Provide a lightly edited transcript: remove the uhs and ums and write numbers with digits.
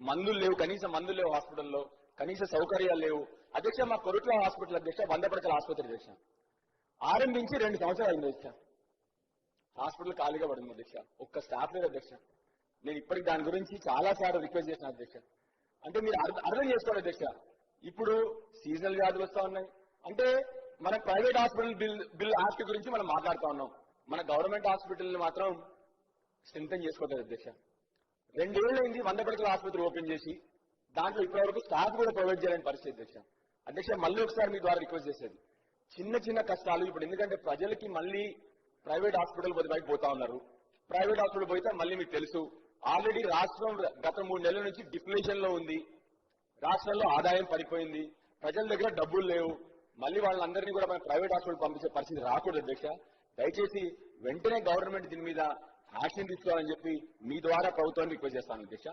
మందులు లేవు, కనీసం మందులు లేవు హాస్పిటల్లో, కనీస సౌకర్యాలు లేవు. అధ్యక్ష మా కొరుట్ల హాస్పిటల్ అధ్యక్ష 100 పడకల ఆసుపత్రి అధ్యక్ష ఆరంభించి 2 సంవత్సరాలు అయింది అధ్యక్ష. హాస్పిటల్ ఖాళీగా పడింది అధ్యక్ష, ఒక్క స్టాఫ్ లేదు అధ్యక్ష. నేను ఇప్పటికి దాని గురించి చాలా సార్లు రిక్వెస్ట్ చేసిన అధ్యక్ష. అంటే మీరు అర్థం చేసుకోండి అధ్యక్ష, ఇప్పుడు సీజనల్ వ్యాధులు వస్తా ఉన్నాయి. అంటే మన ప్రైవేట్ హాస్పిటల్ బిల్ యాక్ట్ గురించి మనం మాట్లాడుతా ఉన్నాం, మన గవర్నమెంట్ హాస్పిటల్ మాత్రం స్ట్రెంథెన్ చేసుకోవట్లేదు అధ్యక్ష. 2 ఏళ్ళైంది 100 పడకల ఆసుపత్రి ఓపెన్ చేసి, దాంట్లో ఇప్పటివరకు స్టాఫ్ కూడా ప్రొవైడ్ చేయలేని పరిస్థితి అధ్యక్ష. అధ్యక్ష మళ్ళీ ఒకసారి మీ ద్వారా రిక్వెస్ట్ చేసేది, చిన్న చిన్న కష్టాలు ఇప్పుడు, ఎందుకంటే ప్రజలకి మళ్ళీ ప్రైవేట్ హాస్పిటల్ వైపు పోతా ఉన్నారు. ప్రైవేట్ హాస్పిటల్ పోతే మళ్ళీ మీకు తెలుసు, ఆల్రెడీ రాష్ట్రం గత 3 నెలల నుంచి డిఫ్లేషన్ లో ఉంది. రాష్ట్రంలో ఆదాయం పడిపోయింది, ప్రజల దగ్గర డబ్బులు లేవు. మళ్ళీ వాళ్ళందరినీ కూడా మనం ప్రైవేట్ హాస్పిటల్ పంపించే పరిస్థితి రాకూడదు అధ్యక్ష. దయచేసి వెంటనే గవర్నమెంట్ దీని మీద యాక్షన్ తీసుకోవాలని చెప్పి మీ ద్వారా ప్రభుత్వాన్ని రిక్వెస్ట్ చేస్తాను అధ్యక్ష.